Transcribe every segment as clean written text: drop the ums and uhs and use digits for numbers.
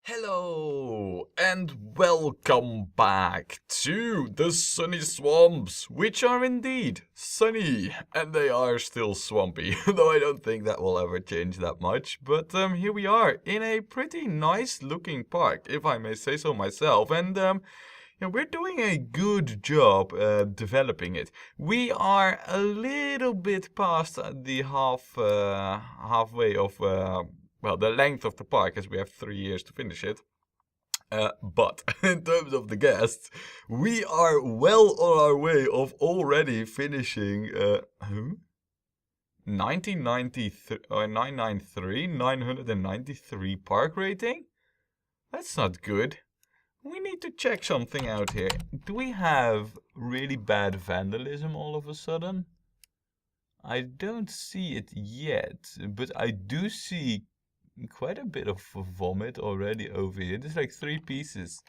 Hello and welcome back to the sunny swamps, which are indeed sunny, and they are still swampy, though I don't think that will ever change that much. But here we are in a pretty nice looking park, if I may say so myself, and yeah, we're doing a good job developing it. We are a little bit past the halfway of well, the length of the park, as we have 3 years to finish it. But in terms of the guests, we are well on our way of already finishing 1993 or 993 park rating. That's not good. We need to check something out here. Do we have really bad vandalism all of a sudden? I don't see it yet, but I do see quite a bit of vomit already over here. There's like 3 pieces.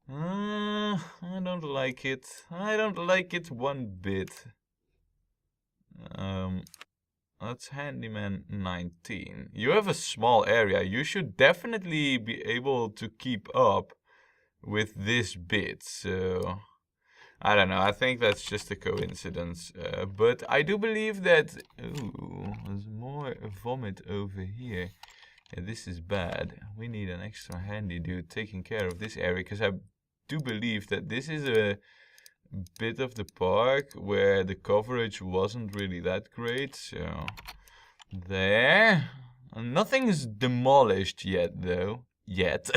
I don't like it. I don't like it one bit. That's Handyman 19. You have a small area. You should definitely be able to keep up with this bit. So I don't know. I think that's just a coincidence. But I do believe that... Ooh, there's more vomit over here. Yeah, this is bad. We need an extra handy dude taking care of this area, because I do believe that this is a bit of the park where the coverage wasn't really that great. So there. Nothing's demolished yet, though. Yet.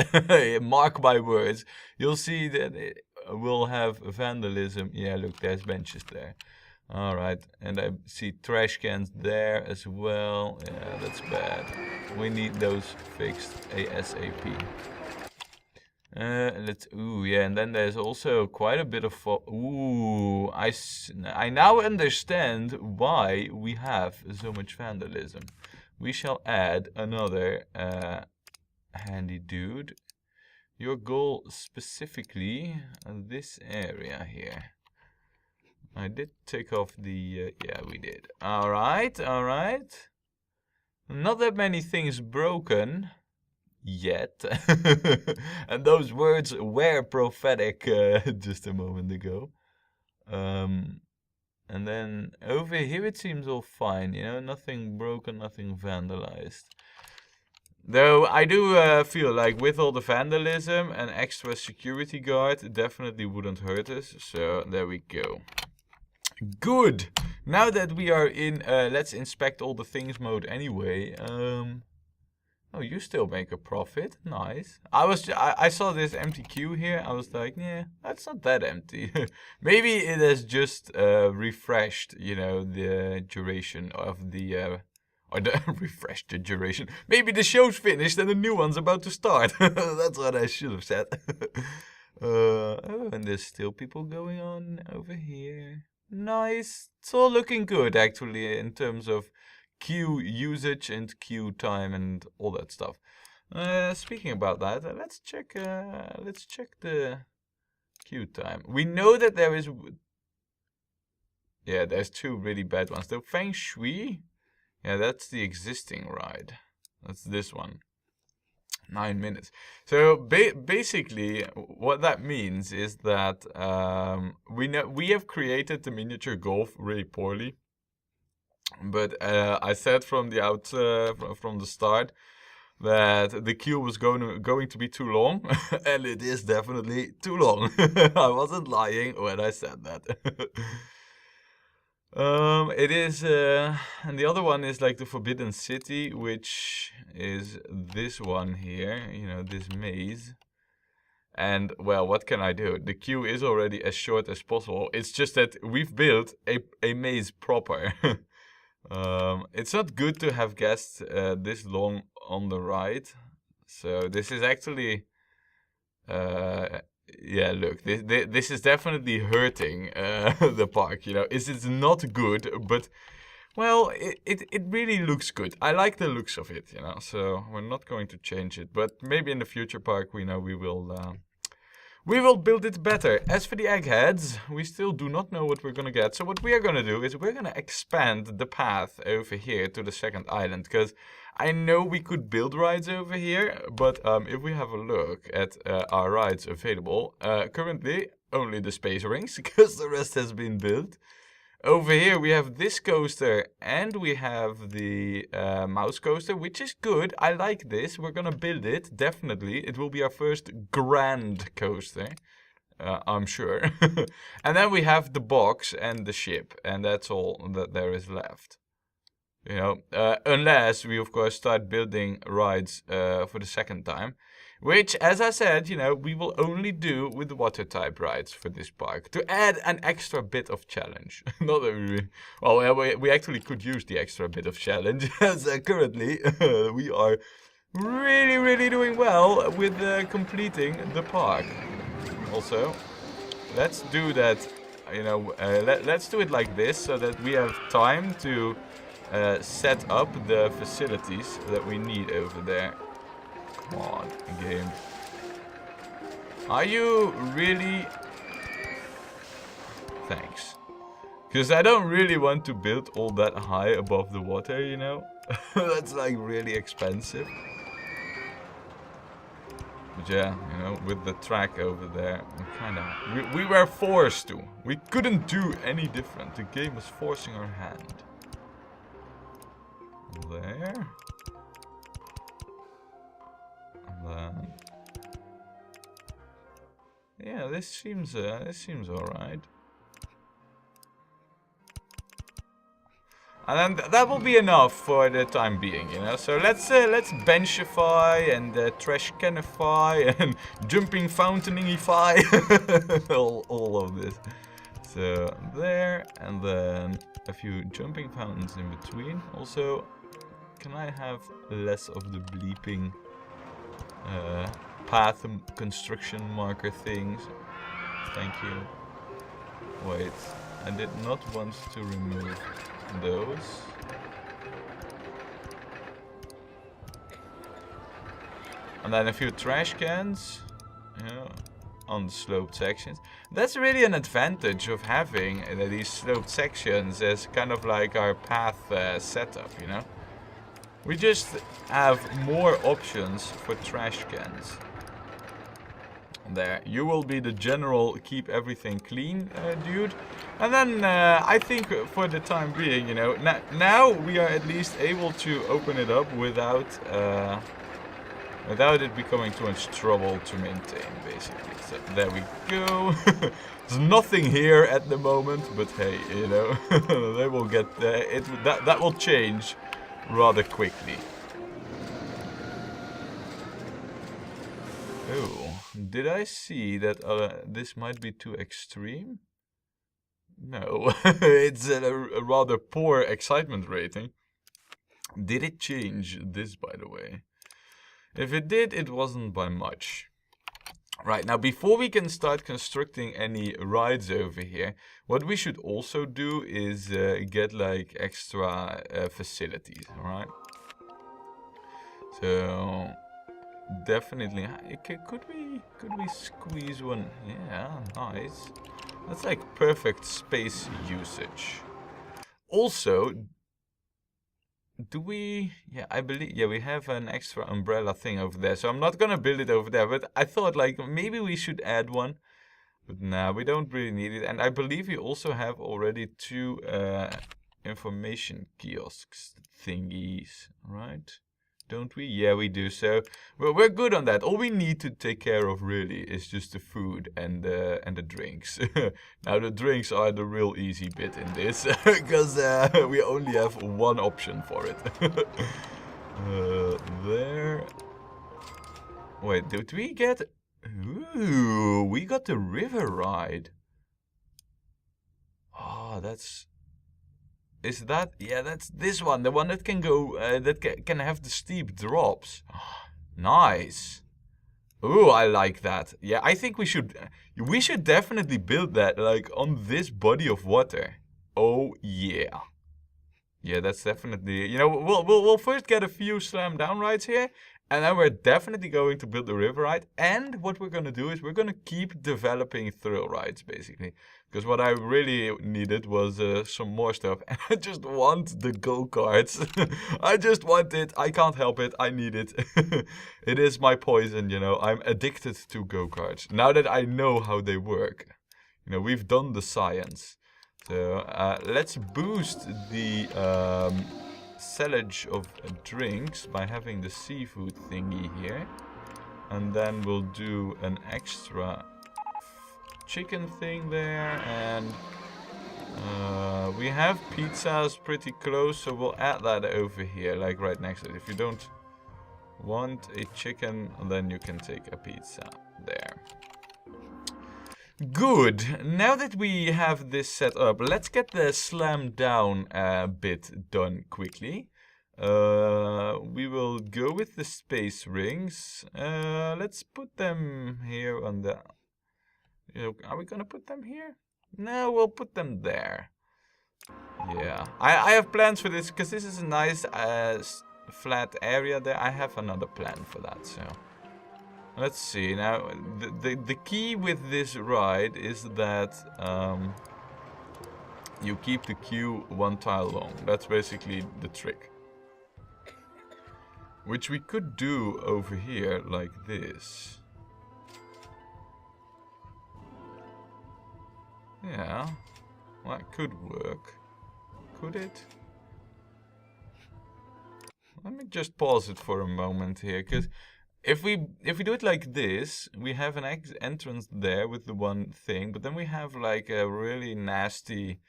Mark my words. You'll see that it will have vandalism. Yeah, look, there's benches there. Alright, and I see trash cans there as well. Yeah, that's bad. We need those fixed ASAP. Ooh, yeah, and then there's also quite a bit of... Ooh, I now understand why we have so much vandalism. We shall add another handy dude. Your goal specifically, this area here. I did take off the... yeah, we did. Alright, alright. Not that many things broken yet. And those words were prophetic just a moment ago. And then over here it seems all fine, you know, nothing broken, nothing vandalized. Though I do feel like with all the vandalism, an extra security guard definitely wouldn't hurt us. So there we go. Good. Now that we are in let's inspect all the things mode anyway. Oh, you still make a profit. Nice. I saw this empty queue here. I was like, yeah, that's not that empty. Maybe it has just refreshed, you know, the duration of the or the refreshed the duration. Maybe the show's finished and the new one's about to start. That's what I should have said. Oh, and there's still people going on over here. Nice. It's all looking good, actually, in terms of queue usage and queue time and all that stuff. Speaking about that, let's check the queue time. We know that there is... Yeah, there's 2 really bad ones. The Feng Shui? Yeah, that's the existing ride. That's this one. 9 minutes. So basically, what that means is that we have created the miniature golf really poorly. But I said from the from the start that the queue was going to be too long, and it is definitely too long. I wasn't lying when I said that. It is, and the other one is like the Forbidden City, which is this one here, you know, this maze. And, well, what can I do? The queue is already as short as possible. It's just that we've built a maze proper. It's not good to have guests this long on the ride. So this is actually... yeah, look, this is definitely hurting the park, you know. It's not good, but, well, it really looks good. I like the looks of it, you know, so we're not going to change it. But maybe in the future park, we know we will we will build it better. As for the eggheads, we still do not know what we're gonna get. So what we are gonna do is we're gonna expand the path over here to the second island. Because I know we could build rides over here. But if we have a look at our rides available, currently only the space rings. Because the rest has been built. Over here we have this coaster and we have the mouse coaster, which is good. I like this. We're gonna build it, definitely. It will be our first grand coaster, I'm sure. And then we have the box and the ship, and that's all that there is left. You know, unless we of course start building rides for the second time. Which, as I said, you know, we will only do with the water type rides for this park. To add an extra bit of challenge. Not that we actually could use the extra bit of challenge. As currently, we are really doing well with completing the park. Also, let's do that, you know, let's do it like this so that we have time to set up the facilities that we need over there. Come on, game. Are you really... Thanks. Because I don't really want to build all that high above the water, you know? That's like really expensive. But yeah, you know, with the track over there, we were forced to. We couldn't do any different. The game was forcing our hand. There. Yeah, this seems alright. And then that will be enough for the time being, you know. So let's benchify and trash canify and jumping fountainify all of this. So there, and then a few jumping fountains in between. Also, can I have less of the bleeping path construction marker things? Thank you. Wait, I did not want to remove those. And then a few trash cans, yeah, on the sloped sections. That's really an advantage of having these sloped sections as kind of like our path setup, you know. We just have more options for trash cans. There, you will be the general keep everything clean dude. And then I think for the time being, you know, now we are at least able to open it up without it becoming too much trouble to maintain, basically. So there we go. There's nothing here at the moment, but hey, you know, they will get that will change rather quickly. Oh, did I see that this might be too extreme? No, it's a rather poor excitement rating. Did it change this, by the way? If it did, it wasn't by much. Right, now before we can start constructing any rides over here, what we should also do is get like extra facilities, alright? So definitely, could we squeeze one? Yeah, nice. That's like perfect space usage. Also, do we... Yeah, I believe... Yeah, we have an extra umbrella thing over there. So I'm not gonna build it over there. But I thought, like, maybe we should add one. But nah, we don't really need it. And I believe we also have already 2 information kiosks thingies, right? Don't we? Yeah, we do. So we're good on that. All we need to take care of really is just the food and the drinks. Now the drinks are the real easy bit in this because we only have one option for it. There. Wait, did we get? Ooh, we got the river ride. Oh, that's. Is that? Yeah, that's this one. The one that can go, that can have the steep drops. Nice. Ooh, I like that. Yeah, I think we should definitely build that, like, on this body of water. Oh, yeah. Yeah, that's definitely, you know, we'll first get a few slam down rides here. And then we're definitely going to build the river ride. And what we're going to do is we're going to keep developing thrill rides, basically. Because what I really needed was some more stuff. And I just want the go-karts. I just want it. I can't help it. I need it. It is my poison, you know. I'm addicted to go-karts. Now that I know how they work. You know, we've done the science. So let's boost the sellage of drinks by having the seafood thingy here. And then we'll do an extra chicken thing there. And we have pizzas pretty close, so we'll add that over here, like right next to it. If you don't want a chicken, then you can take a pizza there. Good. Now that we have this set up, let's get the slam down bit done quickly. We will go with the space rings. Let's put them here on the... You know, are we gonna put them here? No, we'll put them there. Yeah. I have plans for this, because this is a nice flat area there. I have another plan for that, so... Let's see, now, the key with this ride is that you keep the queue one tile long. That's basically the trick. Which we could do over here, like this. Yeah, well, that could work. Could it? Let me just pause it for a moment here, because... If we do it like this, we have an entrance there with the one thing, but then we have like a really nasty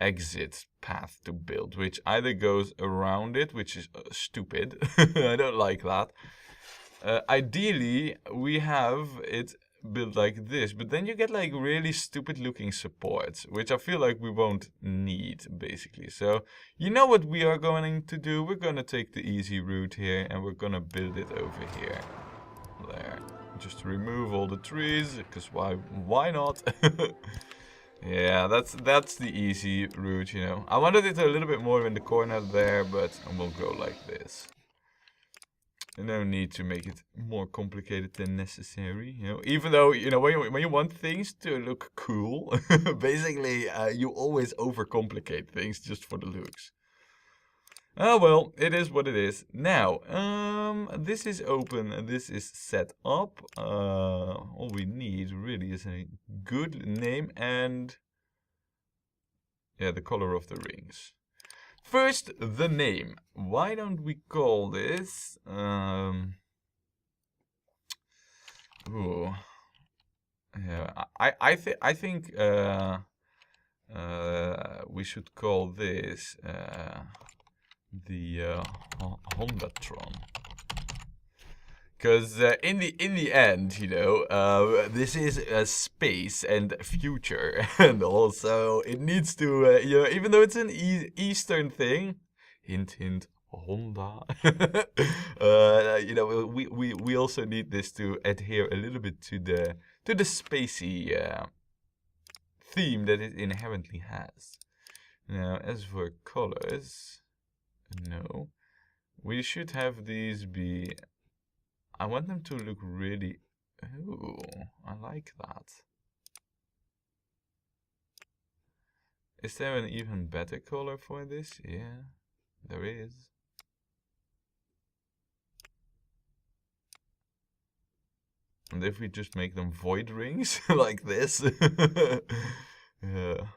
exit path to build, which either goes around it, which is stupid. I don't like that. Ideally, we have it built like this, but then you get like really stupid looking supports, which I feel like we won't need, basically. So, you know what we are going to do? We're going to take the easy route here, and we're going to build it over here. There. Just remove all the trees, because why not? Yeah, that's the easy route, you know. I wanted it a little bit more in the corner there, but we'll go like this. No need to make it more complicated than necessary, you know. Even though, you know, when you want things to look cool, basically, you always overcomplicate things just for the looks. Oh well, it is what it is. Now, this is open, this is set up. All we need really is a good name and... yeah, the color of the rings. First, the name. Why don't we call this... ooh. Yeah, I think we should call this the Hondatron. Because in the end, you know, this is space and future, and also it needs to, you know, even though it's an Eastern thing, hint hint, Honda. You know, we also need this to adhere a little bit to the spacey theme that it inherently has. Now, as for colors, no, we should have these be. I want them to look really... Ooh, I like that. Is there an even better color for this? Yeah, there is. And if we just make them void rings, like this? Yeah.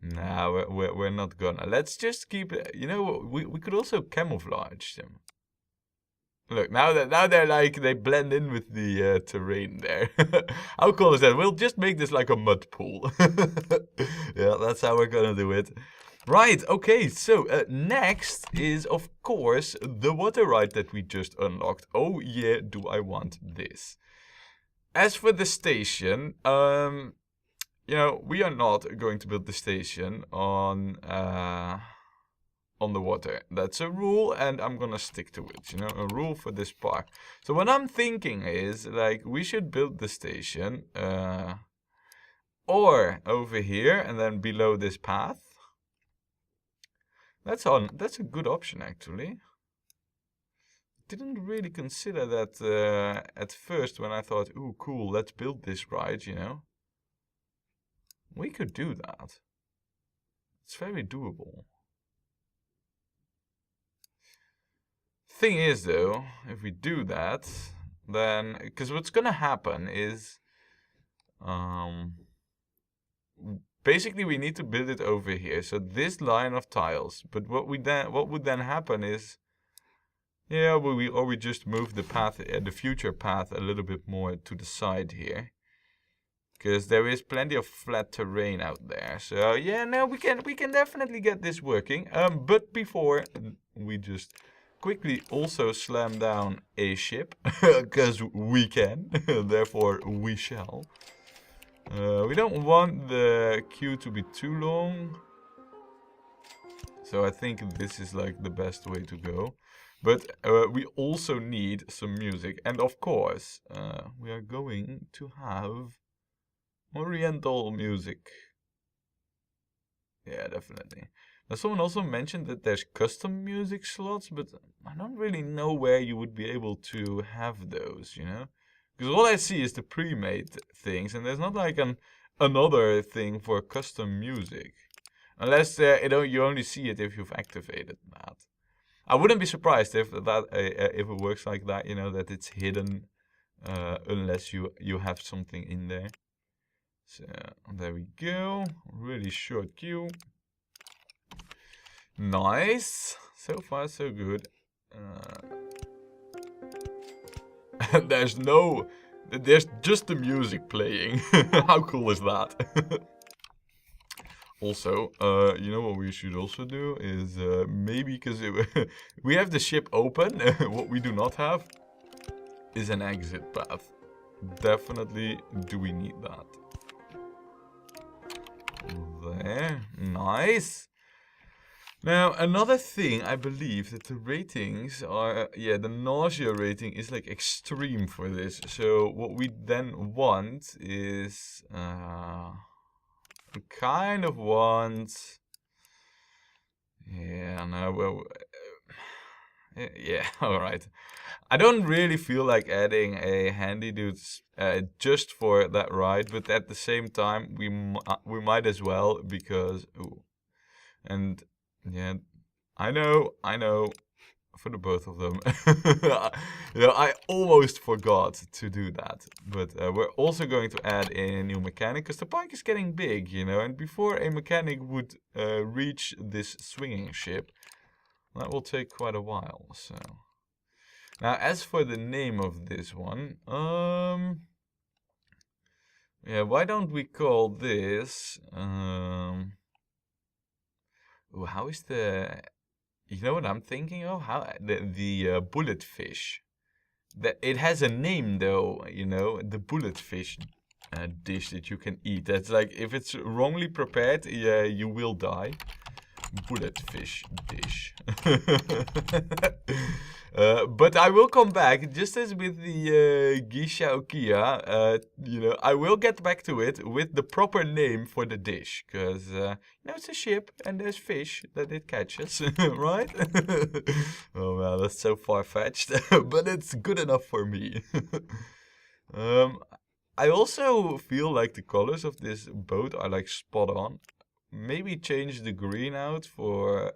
Nah, we're not gonna. Let's just keep it... You know, we could also camouflage them. Look, now they're like, they blend in with the terrain there. How cool is that? We'll just make this like a mud pool. Yeah, that's how we're gonna do it. Right, okay, so next is, of course, the water ride that we just unlocked. Oh yeah, do I want this. As for the station, you know, we are not going to build the station on the water. That's a rule, and I'm gonna stick to it, you know, a rule for this park. So what I'm thinking is, like, we should build the station, or over here, and then below this path. That's a good option, actually. didn't really consider that at first when I thought, ooh, cool, let's build this ride, you know. We could do that. It's very doable. Thing is, though, if we do that, then, because what's gonna happen is, basically we need to build it over here. So this line of tiles. But what would then happen is, yeah, we just move the path, the future path, a little bit more to the side here, because there is plenty of flat terrain out there. So yeah, no, we can definitely get this working. But before we just quickly also slam down a ship, because we can, therefore we shall. We don't want the queue to be too long, so I think this is like the best way to go. But we also need some music, and of course we are going to have Oriental music. Yeah, definitely. Now, someone also mentioned that there's custom music slots, but I don't really know where you would be able to have those, you know? Because all I see is the pre-made things, and there's not like another thing for custom music. Unless you only see it if you've activated that. I wouldn't be surprised if if it works like that, you know, that it's hidden unless you have something in there. So there we go. Really short queue. Nice. So far so good. There's just the music playing. How cool is that? Also, you know what we should also do is maybe, because we have the ship open, what we do not have is an exit path. Definitely do we need that. There, nice. Now, another thing, I believe that the ratings are, yeah, the nausea rating is like extreme for this. So what we then want is, we kind of want, yeah, no, well, yeah, all right. I don't really feel like adding a handy dude just for that ride, but at the same time, we might as well, because, ooh, and yeah, I know, for the both of them. You know, I almost forgot to do that, but we're also going to add in a new mechanic, because the park is getting big, you know, and before a mechanic would reach this swinging ship, that will take quite a while. So now, as for the name of this one, yeah, why don't we call this, ooh, how is the, you know what I'm thinking of? How the bullet fish. That it has a name though, you know, the bullet fish dish that you can eat. That's like, if it's wrongly prepared, yeah, you will die. Bullet fish dish. But I will come back, just as with the Geisha Okia, you know, I will get back to it with the proper name for the dish, because, you know, it's a ship and there's fish that it catches, right? Oh man, that's so far-fetched, but it's good enough for me. I also feel like the colors of this boat are like spot on. Maybe change the green out for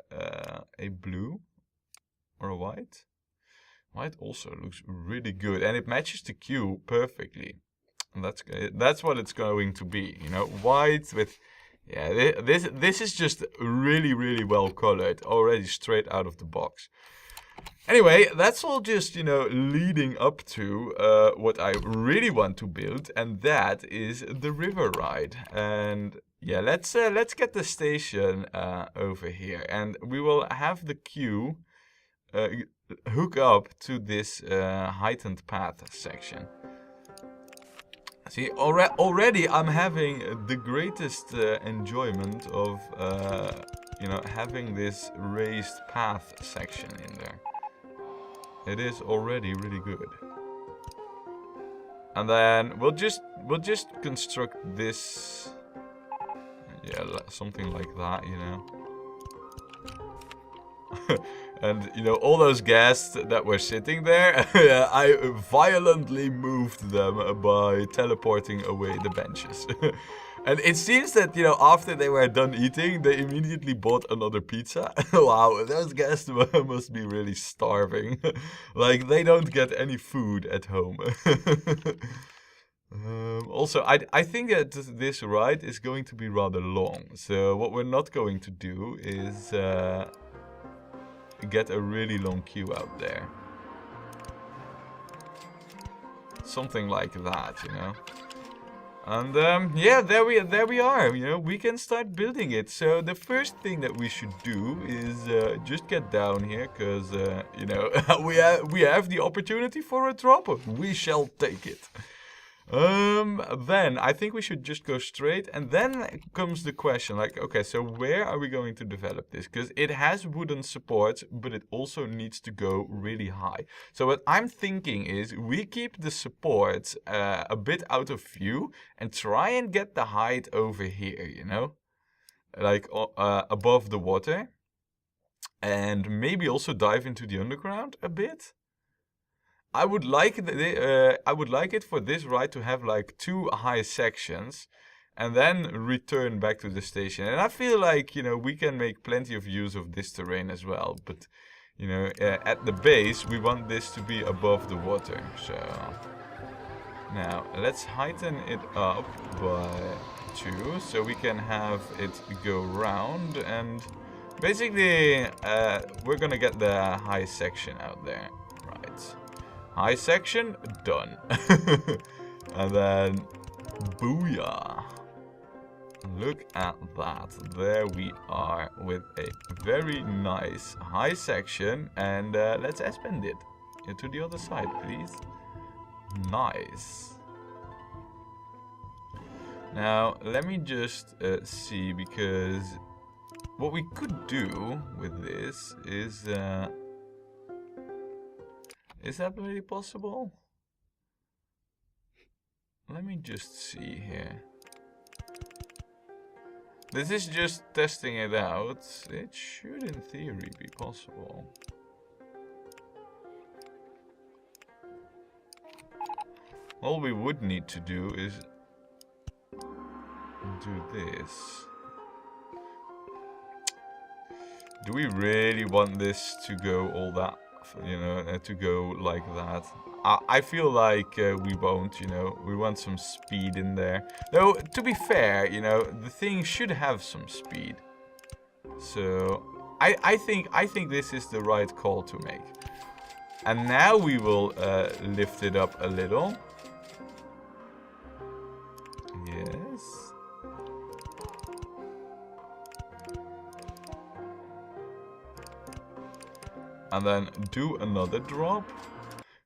a blue or a white. White also looks really good, and it matches the queue perfectly. And that's what it's going to be, you know, white with, yeah, this is just really well colored already straight out of the box. Anyway, that's all just, you know, leading up to what I really want to build, and that is the river ride. And yeah, let's get the station over here, and we will have the queue hook up to this heightened path section. See, already I'm having the greatest enjoyment of, you know, having this raised path section in there. It is already really good. And then we'll just construct this, yeah, something like that, you know. And, you know, all those guests that were sitting there, I violently moved them by teleporting away the benches. And it seems that, you know, after they were done eating, they immediately bought another pizza. Wow, those guests must be really starving. Like, they don't get any food at home. Also, I think that this ride is going to be rather long. So what we're not going to do is get a really long queue out there. Something like that, you know. And yeah, there we are. You know, we can start building it. So the first thing that we should do is just get down here, because you know, we have the opportunity for a drop. We shall take it. Then I think we should just go straight, and then comes the question, like, okay, so where are we going to develop this? Because it has wooden supports, but it also needs to go really high. So what I'm thinking is we keep the supports a bit out of view and try and get the height over here, you know, like above the water, and maybe also dive into the underground a bit. I would like it for this ride to have like 2 high sections and then return back to the station. And I feel like, you know, we can make plenty of use of this terrain as well. But, you know, at the base, we want this to be above the water. So now let's heighten it up by 2 so we can have it go round. And basically, we're gonna get the high section out there. Right. High section, done. And then, booyah. Look at that. There we are with a very nice high section. And let's expand it to the other side, please. Nice. Now, let me just see, because what we could do with this is... is that really possible? Let me just see here. This is just testing it out. It should in theory be possible. All we would need to do is do this. Do we really want this to go all that? You know, to go like that. I feel like we won't, you know, we want some speed in there. Though, to be fair, you know, the thing should have some speed. So, I think this is the right call to make. And now we will lift it up a little. Yes. And then do another drop.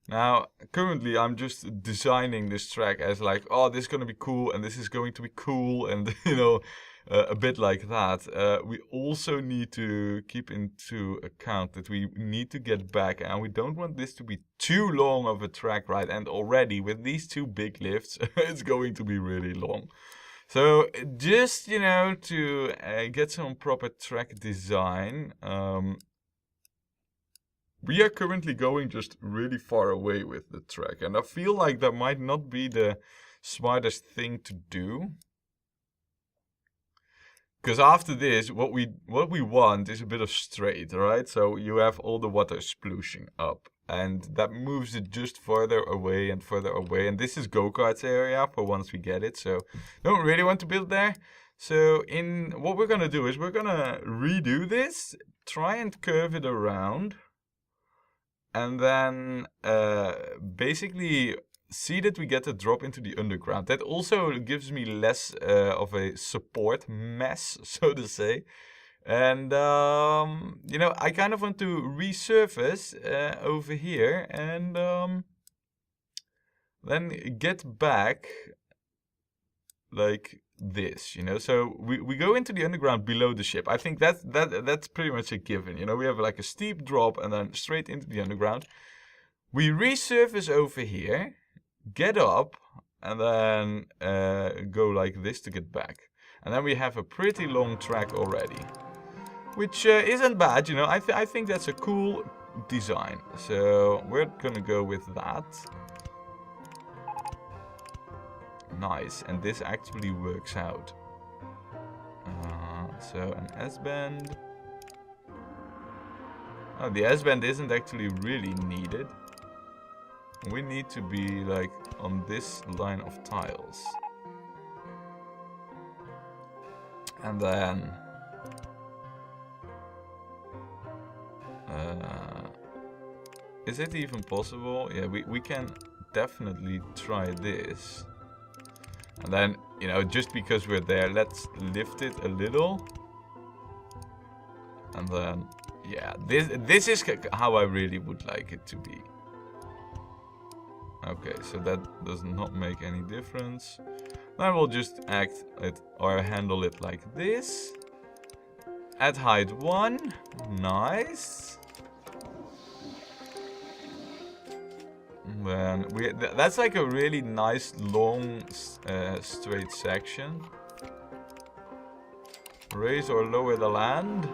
Now, currently I'm just designing this track as like, oh, this is going to be cool and this is going to be cool, and you know, a bit like that. We also need to keep into account that we need to get back, and we don't want this to be too long of a track ride. And already with these 2 big lifts, it's going to be really long. So just, you know, to get some proper track design, we are currently going just really far away with the track, and I feel like that might not be the smartest thing to do. Because after this, what we want is a bit of straight, right? So you have all the water sploshing up, and that moves it just further away and further away. And this is go-karts area for once we get it, so don't really want to build there. So what we're gonna do is we're gonna redo this, try and curve it around. And then basically see that we get a drop into the underground. That also gives me less of a support mess, so to say. And, you know, I kind of want to resurface over here and then get back like this, you know. So we go into the underground below the ship. I think that's pretty much a given, you know. We have like a steep drop and then straight into the underground. We resurface over here, get up, and then go like this to get back. And then we have a pretty long track already. Which isn't bad, you know. I think that's a cool design. So we're gonna go with that. Nice, and this actually works out. So an S-bend. Oh, the S-bend isn't actually really needed. We need to be like on this line of tiles. And then is it even possible? Yeah, we can definitely try this. And then, you know, just because we're there, let's lift it a little. And then, yeah, this is how I really would like it to be. Okay, so that does not make any difference. Then we'll just act it or handle it like this. At height 1. Nice. Then that's like a really nice long straight section. Raise or lower the land.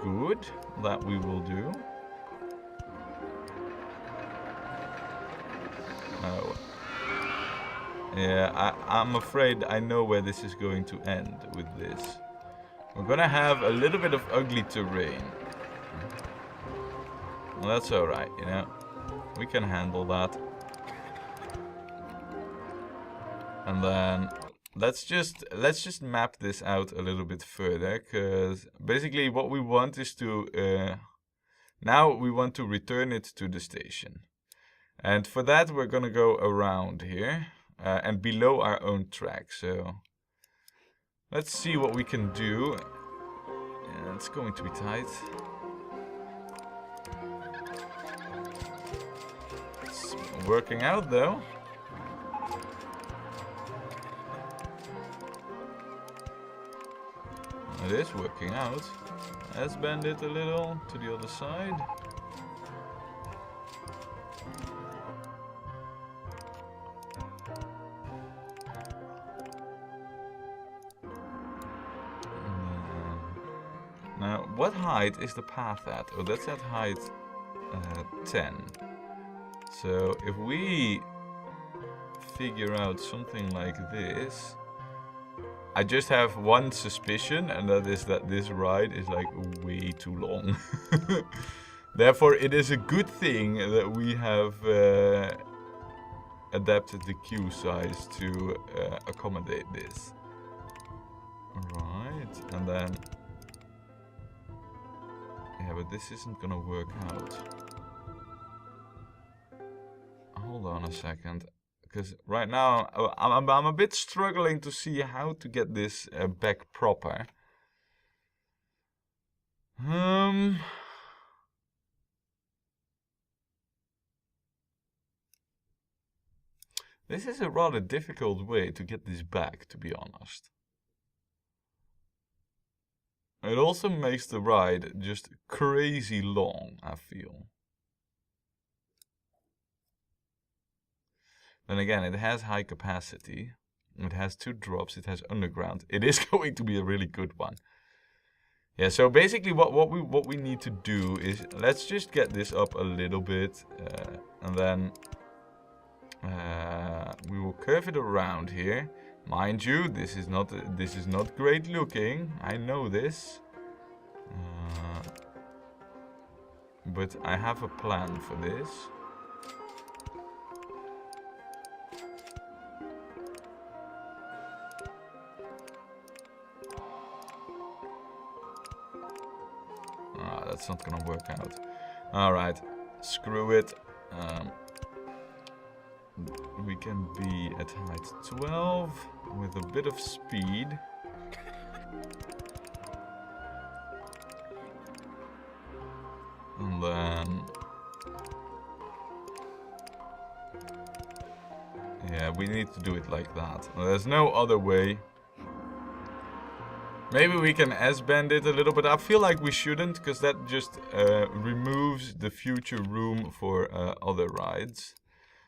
Good, that we will do. Oh. Yeah, I'm afraid I know where this is going to end with this. We're gonna have a little bit of ugly terrain. Well, that's alright, you know. We can handle that. And then let's just map this out a little bit further, because basically what we want is to now we want to return it to the station. And for that we're gonna go around here and below our own track. So let's see what we can do. Yeah, it's going to be tight. It's working out though. It is working out. Let's bend it a little to the other side. Now, what height is the path at? Oh, that's at height 10. So, if we figure out something like this, I just have one suspicion, and that is that this ride is like way too long. Therefore, it is a good thing that we have adapted the queue size to accommodate this. Right, and then... Yeah, but this isn't gonna work out. Hold on a second. Because right now, I'm a bit struggling to see how to get this back proper. This is a rather difficult way to get this back, to be honest. It also makes the ride just crazy long, I feel. Then again, it has high capacity. It has 2 drops. It has underground. It is going to be a really good one. Yeah, so basically what we need to do is let's just get this up a little bit, and then we will curve it around here. Mind you, this is not great looking. I know this, but I have a plan for this. That's not gonna work out. Alright, screw it. We can be at height 12 with a bit of speed. And then... yeah, we need to do it like that. There's no other way. Maybe we can S-bend it a little, but I feel like we shouldn't, because that just removes the future room for other rides.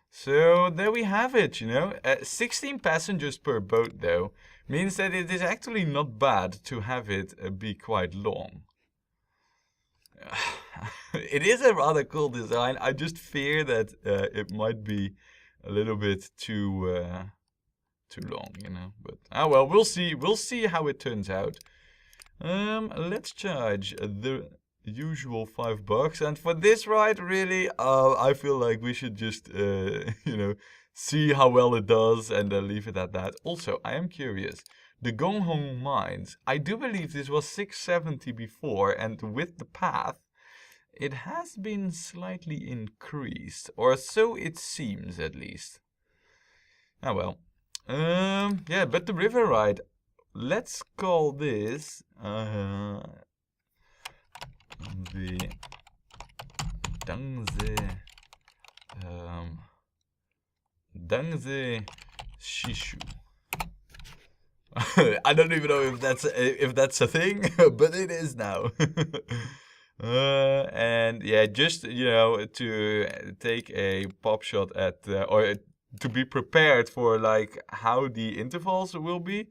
So there we have it, you know. 16 passengers per boat, though, means that it is actually not bad to have it be quite long. It is a rather cool design. I just fear that it might be a little bit too long, you know. But well, we'll see. We'll see how it turns out. Let's charge the usual $5, and for this ride, really, I feel like we should just you know, see how well it does and leave it at that. Also, I am curious. The Gong Hong Mines, I do believe this was 670 before, and with the path, it has been slightly increased, or so it seems at least. Ah well. Yeah, but the river ride, let's call this the Dangze Shishu. I don't even know if that's a thing, but it is now. And yeah, just, you know, to take a pop shot at or to be prepared for like how the intervals will be.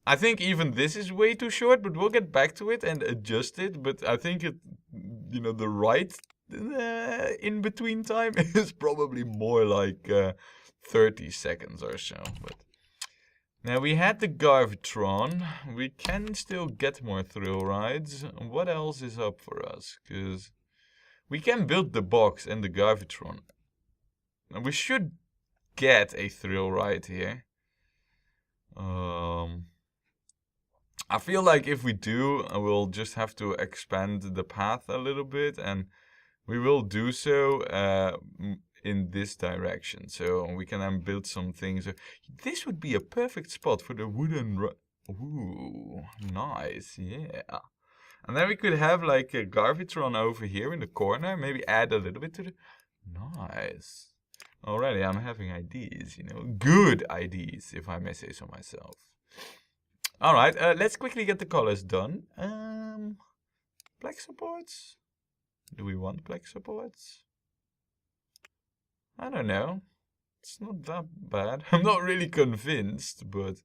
I think even this is way too short, but we'll get back to it and adjust it. But I think it, you know, the right in between time is probably more like 30 seconds or so. But now we had the Garvitron. We can still get more thrill rides. What else is up for us? Because we can build the box and the Garvitron. And we should get a thrill ride here. I feel like if we do, we'll just have to expand the path a little bit, and we will do so in this direction. So we can then build some things. This would be a perfect spot for the wooden... Ooh, nice, yeah. And then we could have like a Garvitron over here in the corner. Maybe add a little bit to the... Nice. Already I'm having ideas, you know. Good ideas, if I may say so myself. Alright, let's quickly get the colors done. Black supports? Do we want black supports? I don't know. It's not that bad. I'm not really convinced, but...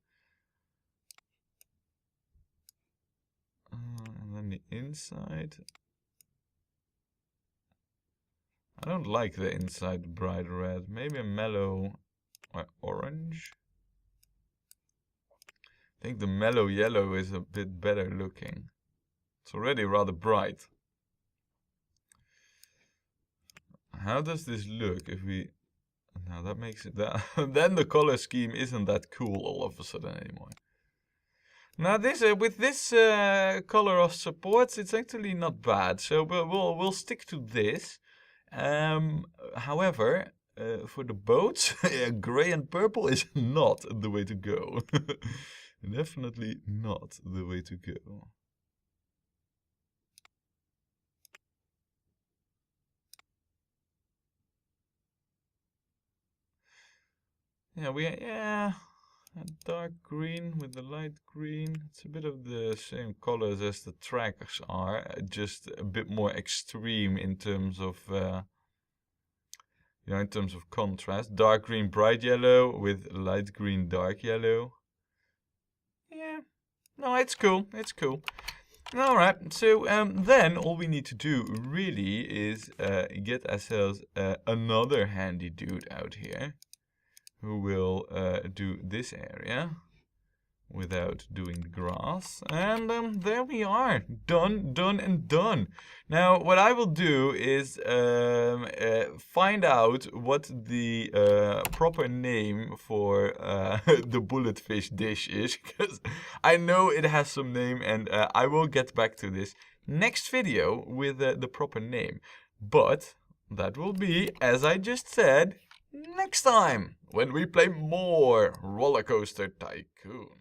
and then the inside... I don't like the inside bright red. Maybe a mellow orange. I think the mellow yellow is a bit better looking. It's already rather bright. How does this look if we... Now that makes it that... Then the color scheme isn't that cool all of a sudden anymore. Now this with this color of supports, it's actually not bad. So we'll stick to this. However, for the boats, gray and purple is not the way to go. Definitely not the way to go. Yeah, a dark green with the light green. It's a bit of the same colors as the tracks are, just a bit more extreme in terms of you know, in terms of contrast. Dark green, bright yellow with light green, dark yellow. Yeah, no, it's cool. It's cool. All right, so then all we need to do really is get ourselves another handy dude out here who will do this area without doing the grass. And there we are. Done, done, and done. Now, what I will do is find out what the proper name for the bulletfish dish is, because I know it has some name, and I will get back to this next video with the proper name. But that will be, as I just said, next time when we play more Rollercoaster Tycoon.